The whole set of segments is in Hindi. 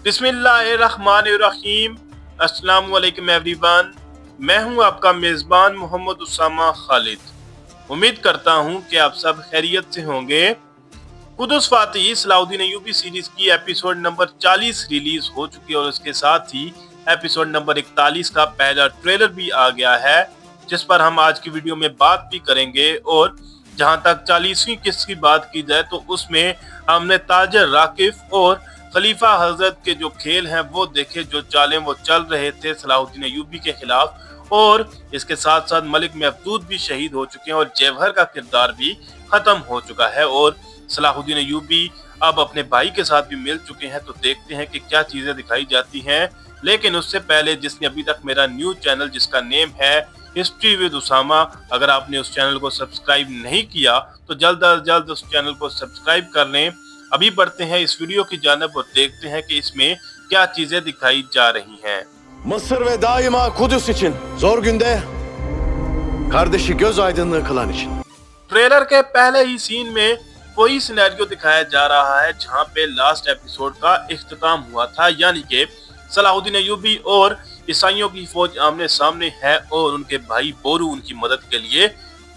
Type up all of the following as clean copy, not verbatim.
बिस्मिल्लाहिर्रहमानिर्रहीम। अस्सलाम वालेकुम एवरीवन। मैं हूं आपका मेज़बान मोहम्मद उसामा खालिद। उम्मीद करता हूं कि आप सब खैरियत से होंगे। कुदस फातिह सलाउद्दीन अय्यूबी सीरीज की एपिसोड नंबर 40 रिलीज हो चुकी है और उसके साथ ही एपिसोड नंबर 41 का पहला ट्रेलर भी आ गया है, जिस पर हम आज की वीडियो में बात भी करेंगे। और जहां तक 40वीं किस्त की बात की जाए तो उसमें हमने ताजर राकिफ और खलीफा हजरत के जो खेल हैं वो देखे, जो चालें वो चल रहे थे सलाउद्दीन अय्यूबी के खिलाफ। और इसके साथ साथ मलिक महफूज भी शहीद हो चुके हैं और जौहर का किरदार भी खत्म हो चुका है और सलाहुद्दीन अय्यूबी अब अपने भाई के साथ भी मिल चुके हैं। तो देखते हैं कि क्या चीजें दिखाई जाती हैं। लेकिन उससे पहले जिसने अभी तक मेरा न्यू चैनल जिसका नेम है हिस्ट्री विद उसामा, अगर आपने उस चैनल को सब्सक्राइब नहीं किया तो जल्द अज जल्द उस चैनल को सब्सक्राइब कर लें। अभी बढ़ते हैं इस वीडियो की जानिब और देखते हैं कि इसमें क्या चीजें दिखाई जा रही हैं। Mısır ve daima Kudüs için, zor günde kardeşi göz aydınlığı kılan için. Trailer के पहले ही सीन में वही सिनेरियो दिखाया जा रहा है जहां पे लास्ट एपिसोड का इख्तिताम हुआ था, यानी कि सलाहुद्दीन अय्यूबी और ईसाइयों की फौज आमने सामने है और उनके भाई बोरू उनकी मदद के लिए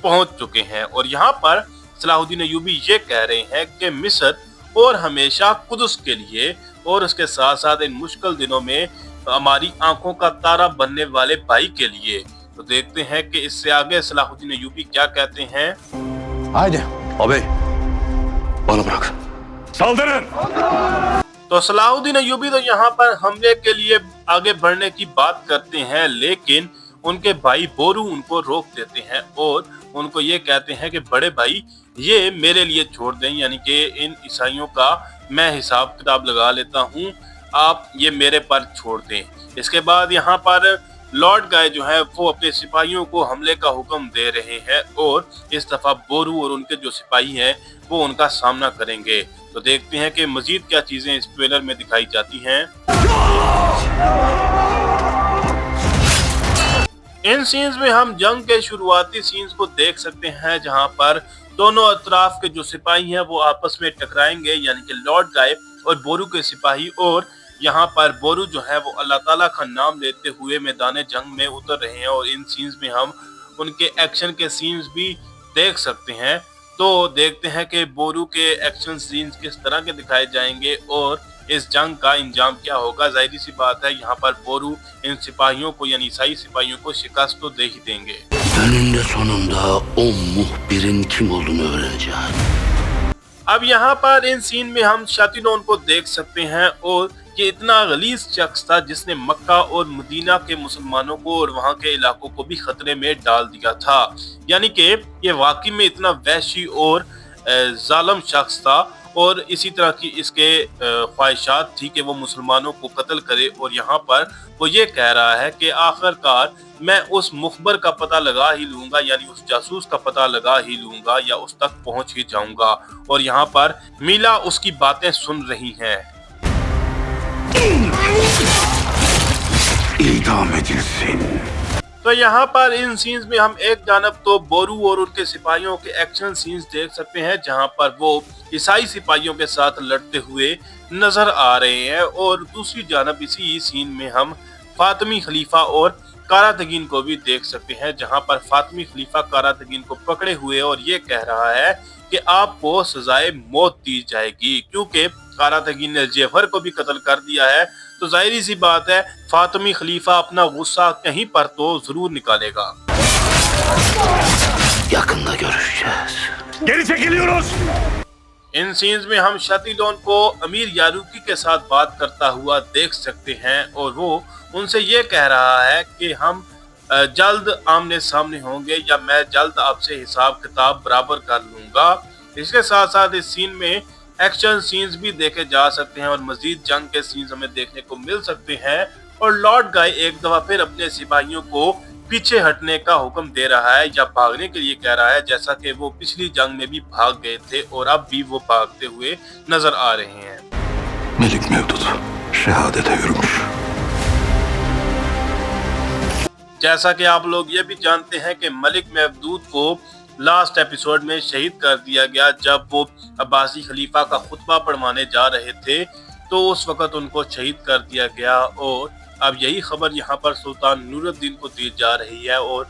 पहुंच चुके हैं। और यहाँ पर सलाहुद्दीन अय्यूबी ये कह रहे हैं कि मिस्र और हमेशा कुदस के लिए और उसके साथ साथ इन मुश्किल दिनों में हमारी आंखों का तारा बनने वाले भाई के लिए। तो देखते हैं कि इससे आगे सलाहुद्दीन अय्यूबी क्या कहते हैं। Haydi. Abi, bana bırak. Saldırın! तो सलाहुद्दीन अय्यूबी तो यहाँ पर हमले के लिए आगे बढ़ने की बात करते हैं, लेकिन उनके भाई बोरू उनको रोक देते हैं और उनको ये कहते हैं कि बड़े भाई ये मेरे लिए छोड़ दें, यानी कि इन ईसाइयों का मैं हिसाब किताब लगा लेता हूँ, आप ये मेरे पर छोड़ दें। इसके बाद यहाँ पर लॉर्ड गाय जो है वो अपने सिपाहियों को हमले का हुक्म दे रहे हैं और इस दफा बोरू और उनके जो सिपाही हैं वो उनका सामना करेंगे। तो देखते हैं कि मजीद क्या चीजें इस ट्रेलर में दिखाई जाती हैं। इन सीन्स में हम जंग के शुरुआती सीन्स को देख सकते हैं जहां पर दोनों अतराफ के जो सिपाही हैं वो आपस में टकराएंगे, यानी कि लॉर्ड गाय और बोरू के सिपाही। और यहाँ पर बोरू जो है वो अल्लाह ताला का नाम लेते हुए मैदान जंग में उतर रहे हैं और इन सीन्स में हम उनके एक्शन के सीन्स भी देख सकते हैं। तो देखते हैं कि बोरू के एक्शन सीन्स किस तरह के दिखाए जाएंगे और इस जंग का इंजाम क्या होगा। जाहिर सी बात है यहाँ पर बोरू इन सिपाहियों को यानी ईसाई सिपाहियों को शिकस्त तो दे ही देंगे। Önünde sonunda o muhbirin kim olduğunu öğreneceğim. अब यहाँ पर इन सीन में हम शातिलोन को देख सकते हैं और ये इतना गलीज शख्स था जिसने मक्का और मदीना के मुसलमानों को और वहाँ के इलाकों को भी खतरे में डाल दिया था, यानी कि ये वाकई में इतना वहशी और जालिम शख्स था और इसी तरह की इसके ख्वाहिशात थी कि वो मुसलमानों को कत्ल करे। और यहाँ पर वो ये कह रहा है कि आखिरकार मैं उस मुखबर का पता लगा ही लूंगा, यानी उस जासूस का पता लगा ही लूंगा या उस तक पहुंच ही जाऊंगा। और यहाँ पर मीला उसकी बातें सुन रही हैं। İdam edilsin. तो यहाँ पर इन सीन्स में हम एक जानब तो बोरू और उनके सिपाहियों के एक्शन सीन्स देख सकते हैं जहाँ पर वो ईसाई सिपाहियों के साथ लड़ते हुए नजर आ रहे हैं और दूसरी जानब इसी सीन में हम फातिमी खलीफा और कारातगीन को भी देख सकते हैं जहाँ पर फातिमी खलीफा कारातगीन को पकड़े हुए और ये कह रहा है कि आपको सजाए मौत दी जाएगी, क्योंकि कारातगीन ने जौहर को भी कत्ल कर दिया है। तो जाहिर सी बात है फातिमी खलीफा अपना गुस्सा कहीं पर तो जरूर निकालेगा। Yakında görüşeceğiz. Geri çekiliyoruz. इन सीन्स में हम शातिलोन को अमीर यारूकी के साथ बात करता हुआ देख सकते हैं और वो उनसे ये कह रहा है कि हम जल्द आमने सामने होंगे या मैं जल्द आपसे हिसाब किताब बराबर कर लूंगा। इसके साथ साथ इस सीन में एक्शन सीन्स भी देखे जा सकते हैं और मजीद जंग के सीन्स हमें देखने को मिल सकते हैं। और लॉर्ड गाय एक दफा फिर अपने सिपाहियों को पीछे हटने का हुक्म दे रहा है या भागने के लिए कह रहा है, जैसा कि वो पिछली जंग में भी भाग गए थे और अब भी वो भागते हुए नजर आ रहे हैं। Melik Mevdut şehadete yürümüş. जैसा कि आप लोग ये भी जानते हैं कि मलिक महफूज को लास्ट एपिसोड में शहीद कर दिया गया जब वो अब्बासी खलीफा का खुतबा पढ़वाने जा रहे थे। तो उस वक्त उनको शहीद कर दिया गया। और अब यही खबर यहाँ पर सुल्तान नूरुद्दीन को दी जा रही है और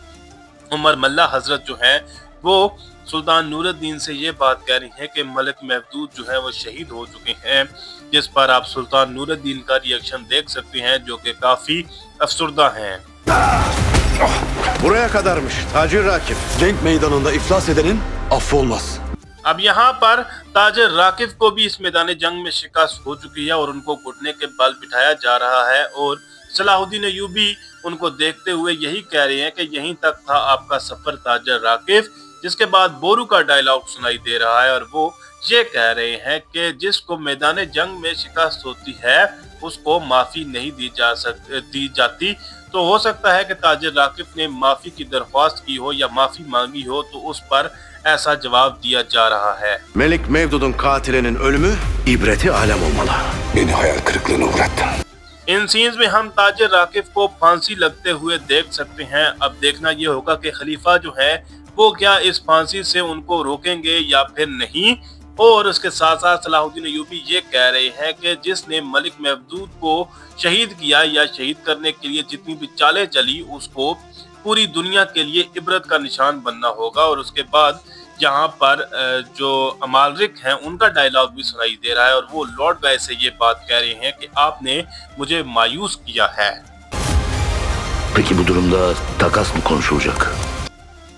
उमर मल्ला हजरत जो है वो सुल्तान नूरुद्दीन से ये बात कह रही है कि मलिक महमूद जो है वो शहीद हो चुके हैं, जिस पर आप सुल्तान नूरुद्दीन का रिएक्शन देख सकते हैं जो कि काफी अफसुर्दा हैं। Buraya kadarmış Tacir Rakip. Cenk meydanında iflas edenin affı olmaz. अब यहाँ पर ताजिर राकिफ को भी इस मैदान जंग में शिकस्त हो चुकी है और उनको घुटने के बल बिठाया जा रहा है और सलाहुद्दीन अय्यूबी उनको देखते हुए यही कह रहे हैं कि यहीं तक था आपका सफर ताजिर राकिफ। जिसके बाद बोरू का डायलॉग सुनाई दे रहा है और वो ये कह रहे हैं कि जिसको मैदान जंग में शिकस्त होती है उसको माफी नहीं दी जाती। तो हो सकता है कि ताजिर राकिफ ने माफी की दरख्वास्त की हो या माफी मांगी हो, तो उस पर ऐसा जवाब दिया जा रहा है। Melik Mevdud'un katilinin ölümü ibreti alem olmalı. Beni hayal kırıklığına uğrattın. इन सीन्स में हम ताजिर राकिफ को फांसी लगते हुए देख सकते हैं। अब देखना यह होगा कि खलीफा जो है वो क्या इस फांसी से उनको रोकेंगे या फिर नहीं। और उसके साथ साथ सलाहुद्दीन अय्यूबी ये कह रहे हैं कि जिसने मलिक महमूद को शहीद किया या शहीद करने के लिए जितनी भी चालें चली उसको पूरी दुनिया के लिए इबरत का निशान बनना होगा। और उसके बाद यहाँ पर जो अमालरिक हैं उनका डायलॉग भी सुनाई दे रहा है और वो लॉर्ड गाय से ये बात कह रहे हैं कि आपने मुझे मायूस किया है। Peki bu durumda takas mı konuşulacak?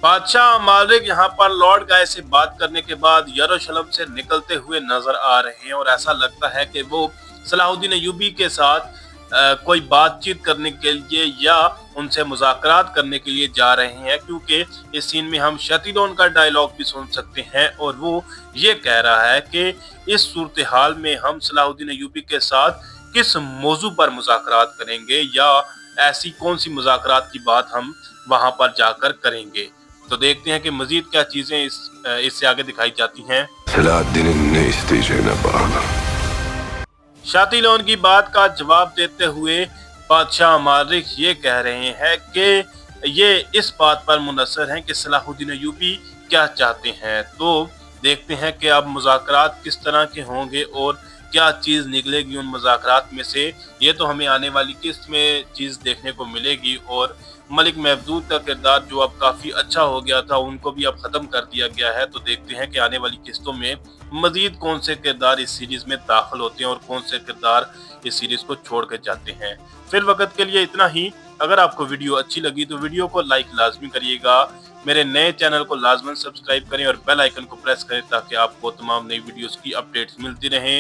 बादशाह अमालरिक यहाँ पर लॉर्ड गाय से बात करने के बाद यरूशलेम से निकलते हुए नजर आ रहे हैं और ऐसा लगता है कि वो सलाहुद्दीन अय्यूबी के साथ कोई बातचीत करने के लिए या उनसे मुज़ाकरात करने के लिए जा रहे हैं, क्योंकि इस सीन में हम शतीलोन का डायलॉग भी सुन सकते हैं और वो ये कह रहा है कि इस सूरत हाल में हम सलाहुद्दीन अय्यूबी के साथ किस मौजू पर मुज़ाकरात करेंगे या ऐसी कौन सी मुज़ाकरात की बात हम वहां पर जाकर करेंगे। तो देखते हैं कि मजीद क्या चीजें इससे आगे दिखाई जाती हैं। Selahaddin'in ne isteyeceğine bağlı. शातिलोन की बात का जवाब देते हुए बादशाह अमालरिक ये कह रहे हैं कि ये इस बात पर मुनसर हैं कि सलाहुद्दीन अय्यूबी क्या चाहते हैं। तो देखते हैं कि अब मुज़ाकरात किस तरह के होंगे और क्या चीज़ निकलेगी उन मुज़ाकरात में से। ये तो हमें आने वाली किस्त में चीज़ देखने को मिलेगी। और मलिक महमूद का किरदार जो अब काफ़ी अच्छा हो गया था उनको भी अब ख़त्म कर दिया गया है। तो देखते हैं कि आने वाली किस्तों में मज़ीद कौन से किरदार इस सीरीज़ में दाखिल होते हैं और कौन से किरदार इस सीरीज़ को छोड़ कर जाते हैं। फिर वक्त के लिए इतना ही। अगर आपको वीडियो अच्छी लगी तो वीडियो को लाइक लाजमी करिएगा, मेरे नए चैनल को लाजमन सब्सक्राइब करें और बेल आइकन को प्रेस करें ताकि आपको तमाम नई वीडियोस की अपडेट्स मिलती रहें।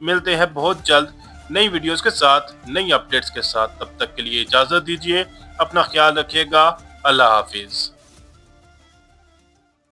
मिलते हैं बहुत जल्द नई वीडियोस के साथ, नई अपडेट्स के साथ। तब तक के लिए इजाज़त दीजिए, अपना ख्याल रखिएगा। अल्लाह हाफिज़।